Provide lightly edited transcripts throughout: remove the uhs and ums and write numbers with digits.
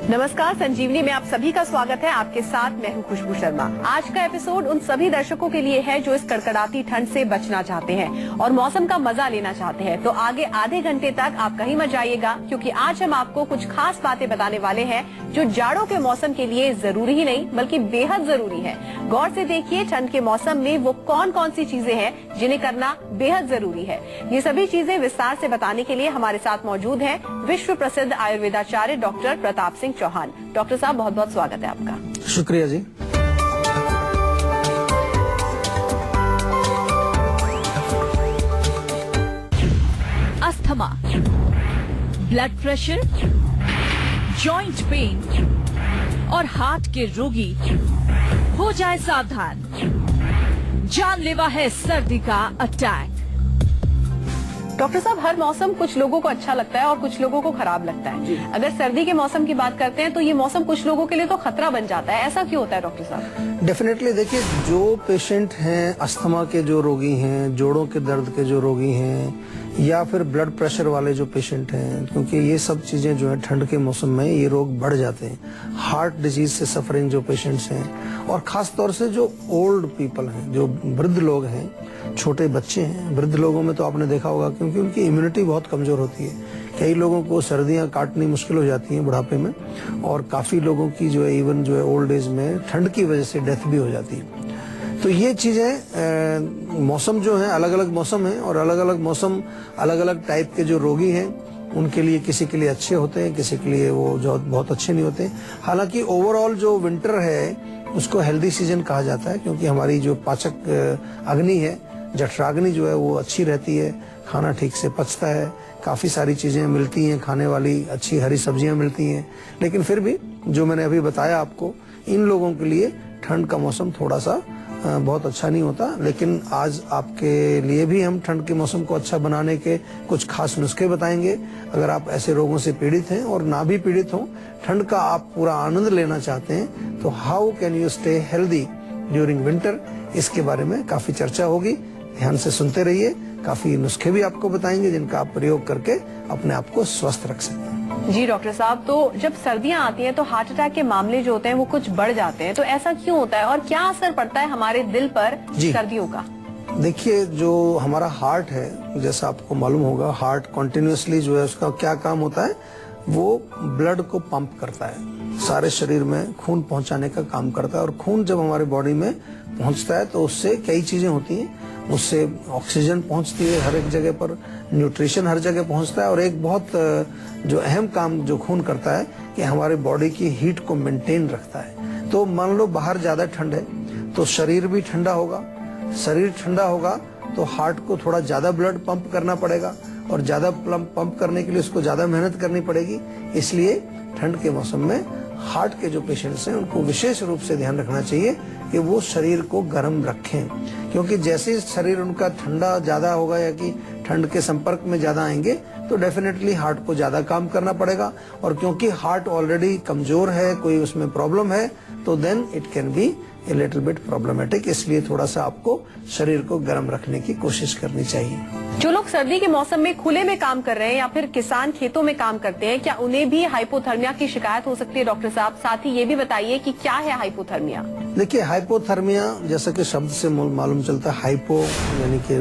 नमस्कार, संजीवनी में आप सभी का स्वागत है। आपके साथ मैं हूं खुशबू शर्मा। आज का एपिसोड उन सभी दर्शकों के लिए है जो इस कड़कड़ाती ठंड से बचना चाहते हैं और मौसम का मजा लेना चाहते हैं। तो आगे आधे घंटे तक आप कहीं मत जाइएगा, क्योंकि आज हम आपको कुछ खास बातें बताने वाले हैं जो जाड़ों के मौसम के लिए जरूरी ही नहीं बल्कि बेहद जरूरी है। गौर से देखिए, ठंड के मौसम में वो कौन कौन सी चीजें हैं जिन्हें करना बेहद जरूरी है। ये सभी चीजें विस्तार से बताने के लिए हमारे साथ मौजूद है विश्व प्रसिद्ध आयुर्वेदाचार्य डॉक्टर प्रताप सिंह चौहान। डॉक्टर साहब, बहुत बहुत स्वागत है आपका। शुक्रिया जी। Asthma, blood pressure, joint pain और हार्ट के रोगी हो जाए सावधान, जानलेवा है सर्दी का अटैक। डॉक्टर साहब, हर मौसम कुछ लोगों को अच्छा लगता है और कुछ लोगों को खराब लगता है। अगर सर्दी के मौसम की बात करते हैं तो ये मौसम कुछ लोगों के लिए तो खतरा बन जाता है। ऐसा क्यों होता है डॉक्टर साहब? डेफिनेटली देखिए, जो पेशेंट हैं, अस्थमा के जो रोगी हैं, जोड़ों के दर्द के जो रोगी हैं, या फिर ब्लड प्रेशर वाले जो पेशेंट हैं, क्योंकि ये सब चीजें जो है ठंड के मौसम में ये रोग बढ़ जाते हैं। हार्ट डिजीज से सफरिंग जो पेशेंट्स हैं, और खास तौर से जो ओल्ड पीपल हैं, जो वृद्ध लोग हैं, छोटे बच्चे हैं, वृद्ध लोगों में तो आपने देखा होगा क्योंकि उनकी इम्यूनिटी बहुत कमजोर होती है। कई लोगों को सर्दियां काटनी मुश्किल हो जाती हैं बुढ़ापे में, और काफी लोगों की जो है इवन जो है ओल्ड एज में ठंड की वजह से डेथ भी हो जाती है। तो ये चीजें मौसम जो है, अलग अलग मौसम है, और अलग अलग मौसम अलग अलग टाइप के जो रोगी हैं उनके लिए, किसी के लिए अच्छे होते हैं, किसी के लिए वो जो बहुत अच्छे नहीं होते। हालांकि ओवरऑल जो विंटर है उसको हेल्दी सीजन कहा जाता है, क्योंकि हमारी जो पाचक अग्नि है, जठराग्नि जो है वो अच्छी रहती है, खाना ठीक से पचता है, काफी सारी चीजें मिलती हैं खाने वाली, अच्छी हरी सब्जियां मिलती हैं। लेकिन फिर भी जो मैंने अभी बताया आपको, इन लोगों के लिए ठंड का मौसम थोड़ा सा बहुत अच्छा नहीं होता। लेकिन आज आपके लिए भी हम ठंड के मौसम को अच्छा बनाने के कुछ खास नुस्खे बताएंगे। अगर आप ऐसे रोगों से पीड़ित हैं और ना भी पीड़ित हो, ठंड का आप पूरा आनंद लेना चाहते हैं, तो how can you stay healthy during winter, इसके बारे में काफी चर्चा होगी। ध्यान से सुनते रहिए। काफी नुस्खे भी आपको बताएंगे जिनका आप प्रयोग करके अपने आप को स्वस्थ रख सकते हैं। जी डॉक्टर साहब, तो जब सर्दियां आती हैं तो हार्ट अटैक के मामले जो होते हैं वो कुछ बढ़ जाते हैं, तो ऐसा क्यों होता है और क्या असर पड़ता है हमारे दिल पर सर्दियों का? देखिए, जो हमारा हार्ट है, जैसा आपको मालूम होगा, हार्ट कॉन्टिन्यूसली जो है उसका क्या काम होता है, वो ब्लड को पंप करता है, सारे शरीर में खून पहुंचाने का काम करता है। और खून जब हमारे बॉडी में पहुंचता है तो उससे कई चीजें होती हैं। उससे ऑक्सीजन पहुंचती है हर एक जगह पर, न्यूट्रिशन हर जगह पहुंचता है, और एक बहुत जो अहम काम जो खून करता है कि हमारे बॉडी की हीट को मेंटेन रखता है। तो मान लो बाहर ज्यादा ठंड है तो शरीर भी ठंडा होगा, शरीर ठंडा होगा तो हार्ट को थोड़ा ज्यादा ब्लड पंप करना पड़ेगा, और ज्यादा पंप करने के लिए उसको ज्यादा मेहनत करनी पड़ेगी। इसलिए ठंड के मौसम में हार्ट के जो पेशेंट्स हैं उनको विशेष रूप से ध्यान रखना चाहिए कि वो शरीर को गर्म रखें, क्योंकि जैसे शरीर उनका ठंडा ज्यादा होगा या कि ठंड के संपर्क में ज्यादा आएंगे तो डेफिनेटली हार्ट को ज्यादा काम करना पड़ेगा। और क्योंकि हार्ट ऑलरेडी कमजोर है, कोई उसमें प्रॉब्लम है, तो then it can be a little bit problematic. इसलिए थोड़ा सा आपको शरीर को गर्म रखने की कोशिश करनी चाहिए। जो लोग सर्दी के मौसम में खुले में काम कर रहे हैं या फिर किसान खेतों में काम करते हैं, क्या उन्हें भी हाइपोथर्मिया की शिकायत हो सकती है डॉक्टर साहब? साथ ही ये भी बताइए कि क्या है हाइपोथर्मिया? देखिए, हाइपोथर्मिया जैसा कि शब्द से मालूम चलता है, हाइपो यानी कि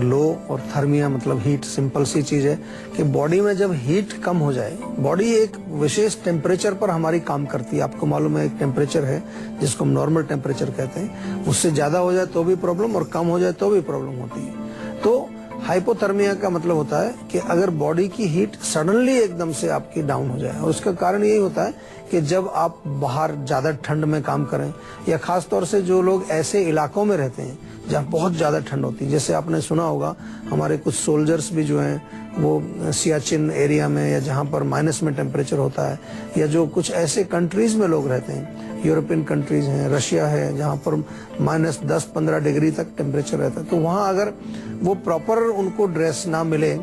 लो, और थर्मिया मतलब हीट। सिंपल सी चीज है कि बॉडी में जब हीट कम हो जाए, बॉडी एक विशेष टेम्परेचर पर हमारी काम करती है। आपको मालूम है एक टेम्परेचर है जिसको हम नॉर्मल टेम्परेचर कहते हैं, उससे ज्यादा हो जाए तो भी प्रॉब्लम और कम हो जाए तो भी प्रॉब्लम होती है। तो हाइपोथर्मिया का मतलब होता है कि अगर बॉडी की हीट सडनली एकदम से आपकी डाउन हो जाए, और उसका कारण यही होता है कि जब आप बाहर ज्यादा ठंड में काम करें, या खास तौर से जो लोग ऐसे इलाकों में रहते हैं जहाँ बहुत ज्यादा ठंड होती है, जैसे आपने सुना होगा हमारे कुछ सोल्जर्स भी जो हैं वो सियाचिन एरिया में, या जहाँ पर माइनस में टेम्परेचर होता है, या जो कुछ ऐसे कंट्रीज में लोग रहते हैं, यूरोपियन कंट्रीज हैं, रशिया है, जहाँ पर -10-15 डिग्री तक टेम्परेचर रहता है, तो वहाँ अगर वो प्रॉपर उनको ड्रेस ना मिले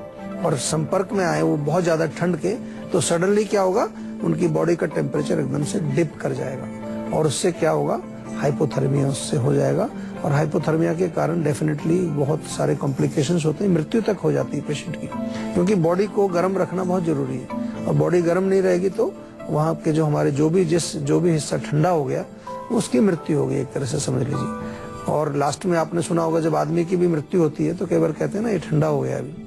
और संपर्क में आए वो बहुत ज्यादा ठंड के, तो सडनली क्या होगा, उनकी बॉडी का टेम्परेचर एकदम से डिप कर जाएगा, और उससे क्या होगा, हाइपोथर्मिया उससे हो जाएगा। और हाइपोथर्मिया के कारण डेफिनेटली बहुत सारे कॉम्प्लिकेशंस होते हैं, मृत्यु तक हो जाती है पेशेंट की, क्योंकि बॉडी को गर्म रखना बहुत जरूरी है, और बॉडी गर्म नहीं रहेगी तो वहाँ के जो हमारे जो भी हिस्सा ठंडा हो गया उसकी मृत्यु हो गई, एक तरह से समझ लीजिए। और लास्ट में आपने सुना होगा जब आदमी की भी मृत्यु होती है तो कई बार कहते हैं ना ये ठंडा हो गया अभी।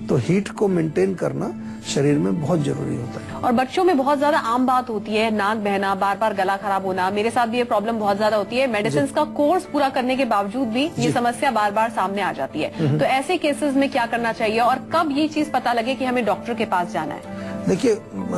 तो हीट को मेंटेन करना शरीर में बहुत जरूरी होता है। और बच्चों में बहुत ज्यादा आम बात होती है नाक बहना, बार बार गला खराब होना। मेरे साथ भी ये प्रॉब्लम बहुत ज्यादा होती है। मेडिसिन का कोर्स पूरा करने के बावजूद भी ये समस्या बार बार सामने आ जाती है। तो ऐसे केसेस में क्या करना चाहिए और कब ये चीज पता लगे कि हमें डॉक्टर के पास जाना है? देखिए,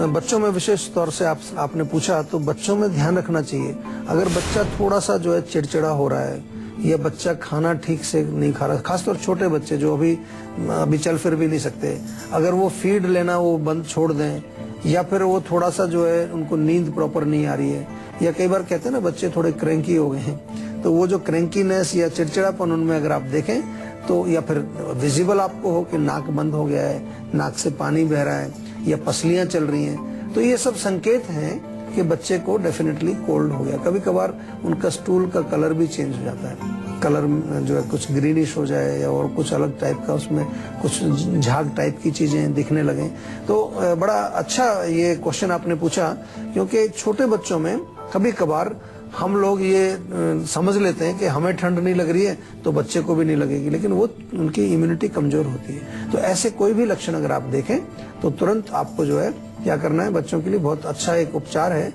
बच्चों में विशेष तौर से आपने पूछा तो बच्चों में ध्यान रखना चाहिए। अगर बच्चा थोड़ा सा जो है चिड़चिड़ा हो रहा है या बच्चा खाना ठीक से नहीं खा रहा, खासतौर छोटे बच्चे जो अभी चल फिर भी नहीं सकते, अगर वो फीड लेना वो बंद छोड़ दें या फिर वो थोड़ा सा जो है उनको नींद प्रॉपर नहीं आ रही है, या कई बार कहते हैं ना बच्चे थोड़े क्रैंकी हो गए हैं, तो वो जो क्रैंकीनेस या चिड़चिड़ापन उनमें अगर आप देखें तो, या फिर विजिबल आपको हो कि नाक बंद हो गया है, नाक से पानी बह रहा है या पसलियां चल रही हैं, तो ये सब संकेत हैं कि बच्चे को डेफिनेटली कोल्ड हो गया। कभी कभार उनका स्टूल का कलर भी चेंज हो जाता है, कलर जो है कुछ ग्रीनिश हो जाए या और कुछ अलग टाइप का उसमें कुछ झाग टाइप की चीजें दिखने लगे। तो बड़ा अच्छा ये क्वेश्चन आपने पूछा, क्योंकि छोटे बच्चों में कभी कभार हम लोग ये समझ लेते हैं कि हमें ठंड नहीं लग रही है तो बच्चे को भी नहीं लगेगी, लेकिन वो उनकी इम्यूनिटी कमजोर होती है। तो ऐसे कोई भी लक्षण अगर आप देखें तो तुरंत आपको जो है क्या करना है, बच्चों के लिए बहुत अच्छा एक उपचार है,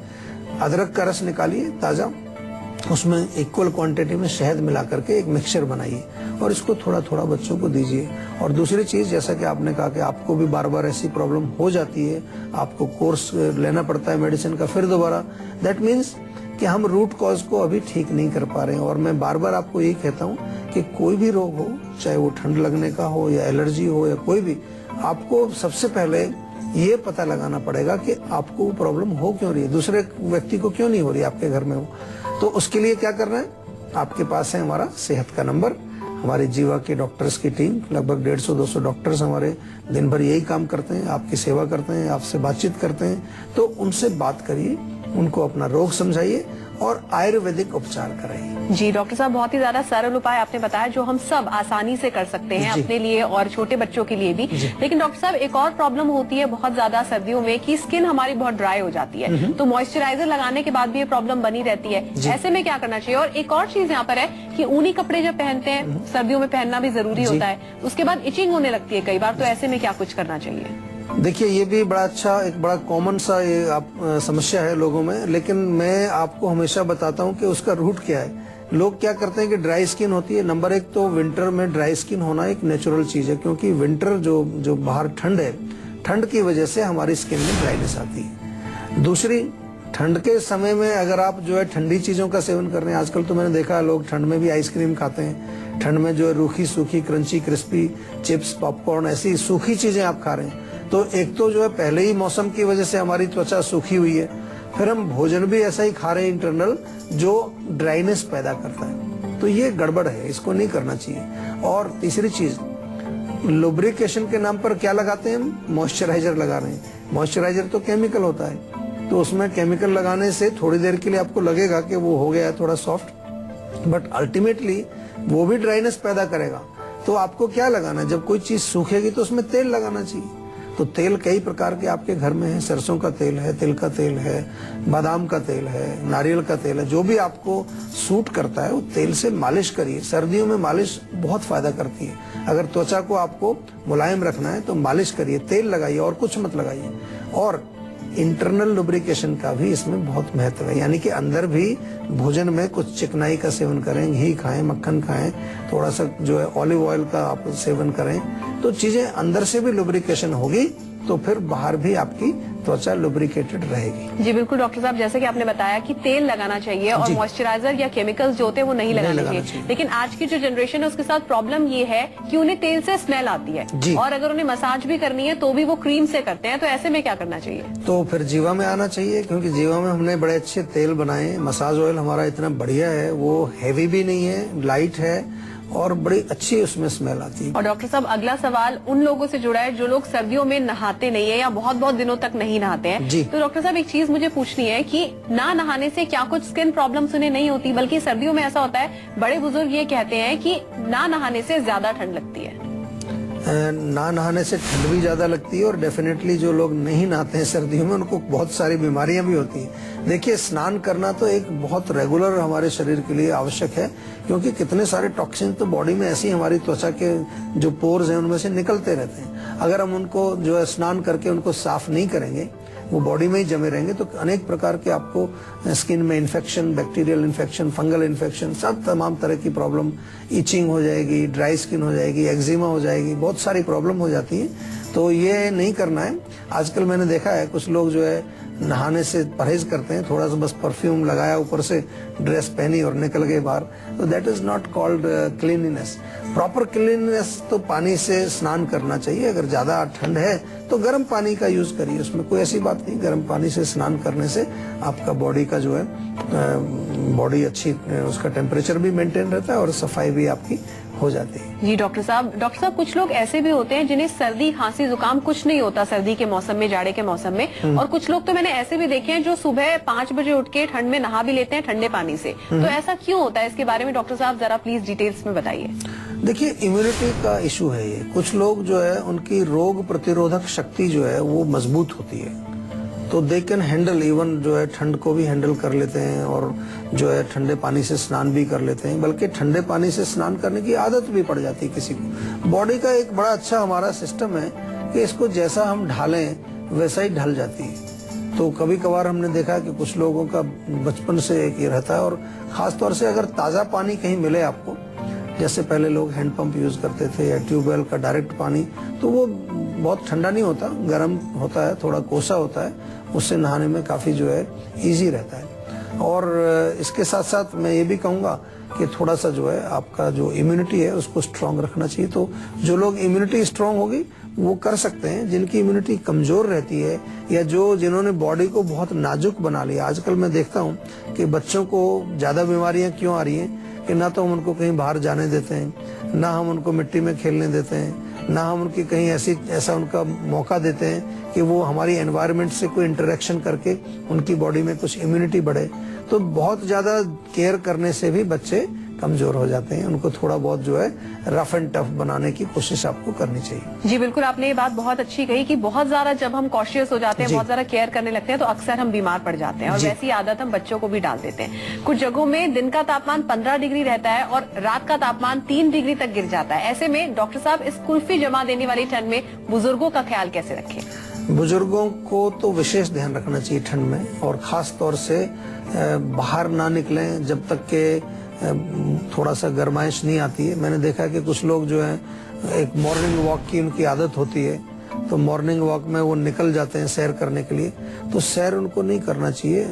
अदरक का रस निकालिए ताजा, उसमें इक्वल क्वांटिटी में शहद मिला करके एक मिक्सचर बनाइए और इसको थोड़ा थोड़ा बच्चों को दीजिए। और दूसरी चीज, जैसा कि आपने कहा कि आपको भी बार बार ऐसी प्रॉब्लम हो जाती है, आपको कोर्स लेना पड़ता है मेडिसिन का फिर दोबारा, दैट मीन्स कि हम रूट कॉज को अभी ठीक नहीं कर पा रहे हैं। और मैं बार बार आपको यही कहता हूँ कि कोई भी रोग हो, चाहे वो ठंड लगने का हो या एलर्जी हो या कोई भी, आपको सबसे पहले ये पता लगाना पड़ेगा कि आपको वो प्रॉब्लम हो क्यों रही है, दूसरे व्यक्ति को क्यों नहीं हो रही है, आपके घर में हो। तो उसके लिए क्या करना है, आपके पास है हमारा सेहत का नंबर, हमारी जीवा के डॉक्टर्स की टीम, लगभग 150-200 डॉक्टर्स हमारे दिन भर यही काम करते हैं, आपकी सेवा करते हैं, आपसे बातचीत करते हैं। तो उनसे बात करिए, उनको अपना रोग समझाइए और आयुर्वेदिक उपचार कराइए। जी डॉक्टर साहब, बहुत ही ज्यादा सरल उपाय आपने बताया जो हम सब आसानी से कर सकते हैं अपने लिए और छोटे बच्चों के लिए भी। लेकिन डॉक्टर साहब, एक और प्रॉब्लम होती है बहुत ज्यादा सर्दियों में कि स्किन हमारी बहुत ड्राई हो जाती है, तो मॉइस्चराइजर लगाने के बाद भी ये प्रॉब्लम बनी रहती है। ऐसे में क्या करना चाहिए? और एक और चीज यहाँ पर है कि ऊनी कपड़े जब पहनते हैं, सर्दियों में पहनना भी जरूरी होता है, उसके बाद इचिंग होने लगती है कई बार, तो ऐसे में क्या कुछ करना चाहिए? देखिए, ये भी बड़ा अच्छा एक बड़ा कॉमन सा ये समस्या है लोगों में, लेकिन मैं आपको हमेशा बताता हूँ कि उसका रूट क्या है। लोग क्या करते हैं कि ड्राई स्किन होती है। नंबर एक तो विंटर में ड्राई स्किन होना एक नेचुरल चीज है, क्योंकि विंटर जो बाहर ठंड है, ठंड की वजह से हमारी स्किन में ड्राइनेस आती है। दूसरी, ठंड के समय में अगर आप जो है ठंडी चीजों का सेवन कर रहे हैं, आजकल तो मैंने देखा है लोग ठंड में भी आइसक्रीम खाते हैं, ठंड में जो है रूखी सूखी क्रंची क्रिस्पी चिप्स पॉपकॉर्न ऐसी सूखी चीजें आप खा रहे हैं। तो एक तो जो है पहले ही मौसम की वजह से हमारी त्वचा सूखी हुई है, फिर हम भोजन भी ऐसा ही खा रहे हैं इंटरनल जो ड्राइनेस पैदा करता है, तो ये गड़बड़ है, इसको नहीं करना चाहिए। और तीसरी चीज, लुब्रिकेशन के नाम पर क्या लगाते हैं हम? मॉइस्चराइजर लगा रहे हैं। मॉइस्चराइजर तो केमिकल होता है, तो उसमें केमिकल लगाने से थोड़ी देर के लिए आपको लगेगा कि वो हो गया है थोड़ा सॉफ्ट, बट अल्टीमेटली वो भी ड्राइनेस पैदा करेगा। तो आपको क्या लगाना है? जब कोई चीज सूखेगी तो उसमें तेल लगाना चाहिए। तो तेल कई प्रकार के आपके घर में है, सरसों का तेल है, तिल का तेल है, बादाम का तेल है, नारियल का तेल है, जो भी आपको सूट करता है वो तेल से मालिश करिए। सर्दियों में मालिश बहुत फायदा करती है। अगर त्वचा को आपको मुलायम रखना है तो मालिश करिए, तेल लगाइए और कुछ मत लगाइए। और इंटरनल लुब्रिकेशन का भी इसमें बहुत महत्व है, यानी कि अंदर भी भोजन में कुछ चिकनाई का सेवन करें, घी खाएं, मक्खन खाएं, थोड़ा सा जो है ऑलिव ऑयल का आप सेवन करें, तो चीजें अंदर से भी लुब्रिकेशन होगी, तो फिर बाहर भी आपकी त्वचा लुब्रिकेटेड रहेगी। जी बिल्कुल डॉक्टर साहब, जैसे कि आपने बताया कि तेल लगाना चाहिए और मॉइस्चराइजर या केमिकल्स जो होते हैं वो नहीं लगाना चाहिए। लेकिन आज की जो जनरेशन है उसके साथ प्रॉब्लम ये है कि उन्हें तेल से स्मेल आती है, और अगर उन्हें मसाज भी करनी है तो भी वो क्रीम से करते हैं, तो ऐसे में क्या करना चाहिए? तो फिर जीवा में आना चाहिए, क्योंकि जीवा में हमने बड़े अच्छे तेल बनाए। मसाज ऑयल हमारा इतना बढ़िया है, वो हैवी भी नहीं है, लाइट है और बड़ी अच्छी उसमें स्मेल आती है। और डॉक्टर साहब, अगला सवाल उन लोगों से जुड़ा है जो लोग सर्दियों में नहाते नहीं है या बहुत बहुत दिनों तक नहीं नहाते हैं। तो डॉक्टर साहब, एक चीज मुझे पूछनी है कि ना नहाने से क्या कुछ स्किन प्रॉब्लम्स उन्हें नहीं होती, बल्कि सर्दियों में ऐसा होता है, बड़े बुजुर्ग ये कहते हैं कि ना नहाने से ज्यादा ठंड लगती है। ना नहाने से ठंड भी ज्यादा लगती है और डेफिनेटली जो लोग नहीं नहाते हैं सर्दियों में उनको बहुत सारी बीमारियां भी होती हैं। देखिए, स्नान करना तो एक बहुत रेगुलर हमारे शरीर के लिए आवश्यक है, क्योंकि कितने सारे टॉक्सिन तो बॉडी में ऐसी हमारी त्वचा के जो पोर्स हैं उनमें से निकलते रहते हैं। अगर हम उनको जो है स्नान करके उनको साफ नहीं करेंगे, वो बॉडी में ही जमे रहेंगे, तो अनेक प्रकार के आपको स्किन में infection, bacterial infection, fungal infection, सब तमाम तरह की प्रॉब्लम, इचिंग हो जाएगी, ड्राई स्किन हो जाएगी, एक्जिमा हो जाएगी, बहुत सारी प्रॉब्लम हो जाती है। तो ये नहीं करना है। आजकल मैंने देखा है कुछ लोग जो है नहाने से परहेज करते हैं, थोड़ा सा बस परफ्यूम लगाया, ऊपर से ड्रेस पहनी और निकल गए बाहर, तो that is not called cleanliness. Proper cleanliness तो पानी से स्नान करना चाहिए। अगर ज्यादा ठंड है तो गर्म पानी का यूज करिए, उसमें कोई ऐसी बात नहीं। गर्म पानी से स्नान करने से आपका बॉडी का जो है बॉडी अच्छी, उसका टेम्परेचर भी मेंटेन रहता है और सफाई भी आपकी हो जाती है। जी डॉक्टर साहब कुछ लोग ऐसे भी होते हैं जिन्हें सर्दी, खांसी, जुकाम कुछ नहीं होता सर्दी के मौसम में, जाड़े के मौसम में, और कुछ लोग तो मैंने ऐसे भी देखे हैं जो सुबह 5 बजे उठ के ठंड में नहा भी लेते हैं ठंडे पानी से। तो ऐसा क्यों होता है? इसके बारे में डॉक्टर साहब जरा प्लीज डिटेल्स में बताइए। देखिए, इम्यूनिटी का इशू है ये। कुछ लोग जो है उनकी रोग प्रतिरोधक शक्ति जो है वो मजबूत होती है, तो दे कैन हैंडल, इवन जो है ठंड को भी हैंडल कर लेते हैं और जो है ठंडे पानी से स्नान भी कर लेते हैं। बल्कि ठंडे पानी से स्नान करने की आदत भी पड़ जाती है किसी को। बॉडी का एक बड़ा अच्छा हमारा सिस्टम है कि इसको जैसा हम ढालें वैसा ही ढल जाती है। तो कभी कभार हमने देखा कि कुछ लोगों का बचपन से एक ये रहता है, और खासतौर से अगर ताज़ा पानी कहीं मिले आपको, जैसे पहले लोग हैंडपंप यूज करते थे या ट्यूबवेल का डायरेक्ट पानी, तो वो बहुत ठंडा नहीं होता, गर्म होता है, थोड़ा कोसा होता है, उससे नहाने में काफी जो है इजी रहता है। और इसके साथ साथ मैं ये भी कहूँगा कि थोड़ा सा जो है आपका जो इम्यूनिटी है उसको स्ट्रांग रखना चाहिए। तो जो लोग इम्यूनिटी स्ट्रांग होगी वो कर सकते हैं। जिनकी इम्यूनिटी कमजोर रहती है या जिन्होंने बॉडी को बहुत नाजुक बना लिया, आजकल मैं देखता हूँ कि बच्चों को ज्यादा बीमारियां क्यों आ रही हैं कि ना तो हम उनको कहीं बाहर जाने देते हैं, ना हम उनको मिट्टी में खेलने देते हैं, ना हम उनकी कहीं ऐसा उनका मौका देते हैं कि वो हमारी एनवायरनमेंट से कोई इंटरेक्शन करके उनकी बॉडी में कुछ इम्यूनिटी बढ़े। तो बहुत ज्यादा केयर करने से भी बच्चे कमजोर हो जाते हैं। उनको थोड़ा बहुत जो है रफ एंड टफ बनाने की कोशिश आपको करनी चाहिए। जी बिल्कुल, आपने ये बात बहुत अच्छी कही कि बहुत ज्यादा जब हम कॉशियस हो जाते हैं, बहुत ज्यादा केयर करने लगते हैं, तो अक्सर हम बीमार पड़ जाते हैं, और वैसी आदत हम बच्चों को भी डाल देते हैं। कुछ जगहों में दिन का तापमान 15 डिग्री रहता है और रात का तापमान 3 डिग्री तक गिर जाता है। ऐसे में डॉक्टर साहब, इस कुल्फी जमा देने वाली ठंड में बुजुर्गों का ख्याल कैसे रखें? बुजुर्गों को तो विशेष ध्यान रखना चाहिए ठंड में, और खास तौर से बाहर ना निकलें जब तक के थोड़ा सा गर्माइश नहीं आती है। मैंने देखा कि कुछ लोग जो है एक मॉर्निंग वॉक की उनकी आदत होती है, तो मॉर्निंग वॉक में वो निकल जाते हैं सैर करने के लिए, तो सैर उनको नहीं करना चाहिए।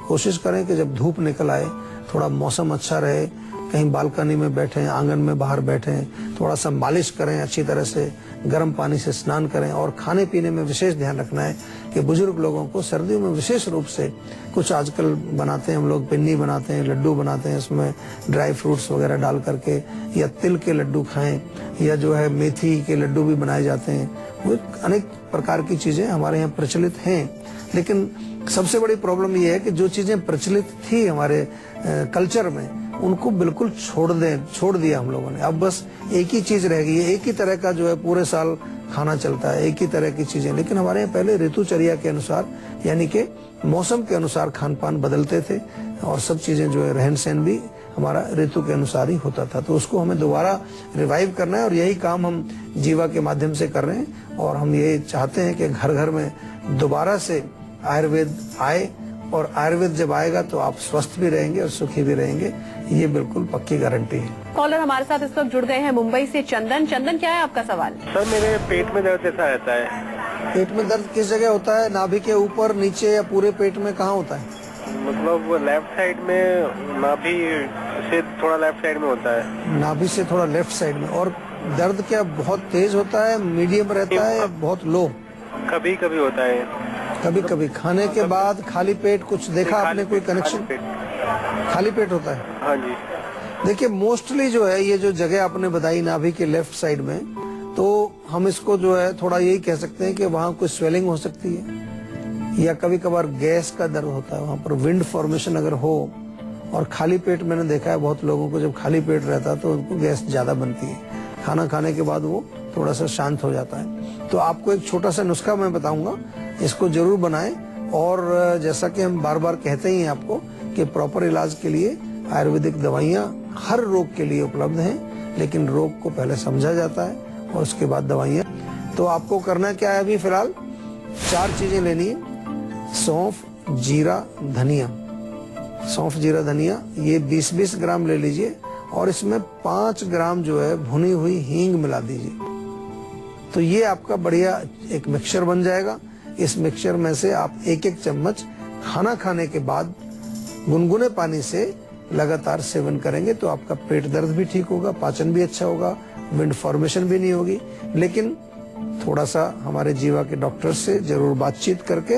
कोशिश करें कि जब धूप निकल आए, थोड़ा मौसम अच्छा रहे, कहीं बालकनी में बैठें, आंगन में बाहर बैठें, थोड़ा सा मालिश करें अच्छी तरह से, गर्म पानी से स्नान करें। और खाने पीने में विशेष ध्यान रखना है कि बुजुर्ग लोगों को सर्दियों में विशेष रूप से कुछ आजकल बनाते हैं हम लोग, पिन्नी बनाते हैं, लड्डू बनाते हैं, उसमें ड्राई फ्रूट्स वगैरह डाल करके, या तिल के लड्डू खाएं, या जो है मेथी के लड्डू भी बनाए जाते हैं। वो अनेक प्रकार की चीजें हमारे यहाँ प्रचलित हैं। लेकिन सबसे बड़ी प्रॉब्लम ये है कि जो चीजें प्रचलित थी हमारे कल्चर में, उनको बिल्कुल छोड़ दिया हम लोगों ने। अब बस एक ही चीज रह गई है, एक ही तरह का जो है पूरे साल खाना चलता है, एक ही तरह की चीजें। लेकिन हमारे यहाँ पहले ऋतुचर्या के अनुसार, यानी कि मौसम के अनुसार खान पान बदलते थे, और सब चीजें जो है रहन सहन भी हमारा ऋतु के अनुसार ही होता था। तो उसको हमें दोबारा रिवाइव करना है, और यही काम हम जीवा के माध्यम से कर रहे हैं। और हम ये चाहते हैं कि घर घर में दोबारा से आयुर्वेद आए, और आयुर्वेद जब आएगा तो आप स्वस्थ भी रहेंगे और सुखी भी रहेंगे, ये बिल्कुल पक्की गारंटी है। कॉलर हमारे साथ इस वक्त जुड़ गए हैं मुंबई से चंदन। चंदन, क्या है आपका सवाल? सर, मेरे पेट में दर्द ऐसा रहता है। पेट में दर्द किस जगह होता है? नाभि के ऊपर, नीचे, या पूरे पेट में? कहाँ होता है? मतलब लेफ्ट साइड में, नाभि से थोड़ा लेफ्ट साइड में होता है। नाभि से थोड़ा लेफ्ट साइड में। और दर्द क्या बहुत तेज होता है, मीडियम रहता है, या बहुत लो? कभी कभी होता है। कभी कभी। खाने के बाद खाली पेट कुछ देखा आपने, कोई कनेक्शन? खाली पेट होता है? हाँ जी। देखिए, मोस्टली जो है ये जो जगह आपने बताई नाभि के लेफ्ट साइड में, तो हम इसको जो है थोड़ा यही कह सकते हैं कि वहाँ कोई स्वेलिंग हो सकती है, या कभी कभार गैस का दर्द होता है वहाँ पर, विंड फॉर्मेशन अगर हो। और खाली पेट मैंने देखा है बहुत लोगों को, जब खाली पेट रहता है तो उनको गैस ज्यादा बनती है, खाना खाने के बाद वो थोड़ा सा शांत हो जाता है। तो आपको एक छोटा सा नुस्खा मैं बताऊंगा, इसको जरूर बनाएं। और जैसा कि हम बार बार कहते ही हैं आपको कि प्रॉपर इलाज के लिए आयुर्वेदिक दवाइयाँ हर रोग के लिए उपलब्ध हैं, लेकिन रोग को पहले समझा जाता है और उसके बाद दवाइयाँ। तो आपको करना क्या है, अभी फिलहाल 4 चीजें लेनी है। सौंफ, जीरा, धनिया। सौंफ, जीरा, धनिया ये 20-20 ग्राम ले लीजिए और इसमें 5 ग्राम जो है भुनी हुई हींग मिला दीजिए। तो ये आपका बढ़िया एक मिक्सचर बन जाएगा। इस मिक्सचर में से आप 1-1 चम्मच खाना खाने के बाद गुनगुने पानी से लगातार सेवन करेंगे तो आपका पेट दर्द भी ठीक होगा, पाचन भी अच्छा होगा, विंड फॉर्मेशन भी नहीं होगी। लेकिन थोड़ा सा हमारे जीवा के डॉक्टर से जरूर बातचीत करके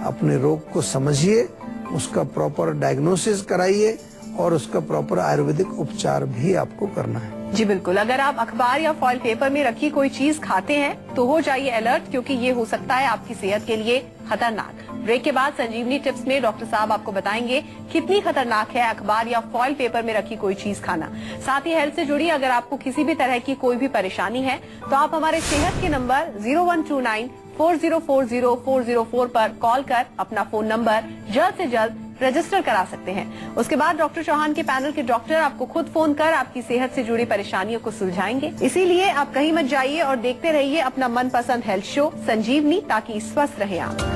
अपने रोग को समझिए, उसका प्रॉपर डायग्नोसिस कराइए और उसका प्रॉपर आयुर्वेदिक उपचार भी आपको करना है। जी बिल्कुल। अगर आप अखबार या फॉइल पेपर में रखी कोई चीज खाते हैं तो हो जाइए अलर्ट, क्योंकि ये हो सकता है आपकी सेहत के लिए खतरनाक। ब्रेक के बाद संजीवनी टिप्स में डॉक्टर साहब आपको बताएंगे कितनी खतरनाक है अखबार या फॉइल पेपर में रखी कोई चीज खाना। साथ ही हेल्थ से जुड़ी अगर आपको किसी भी तरह की कोई भी परेशानी है तो आप हमारे सेहत के नंबर 0129404004 पर कॉल कर अपना फोन नंबर जल्द से जल्द रजिस्टर करा सकते हैं। उसके बाद डॉक्टर चौहान के पैनल के डॉक्टर आपको खुद फोन कर आपकी सेहत से जुड़ी परेशानियों को सुलझाएंगे। इसीलिए आप कहीं मत जाइए और देखते रहिए अपना मनपसंद हेल्थ शो संजीवनी, ताकि स्वस्थ रहे आप।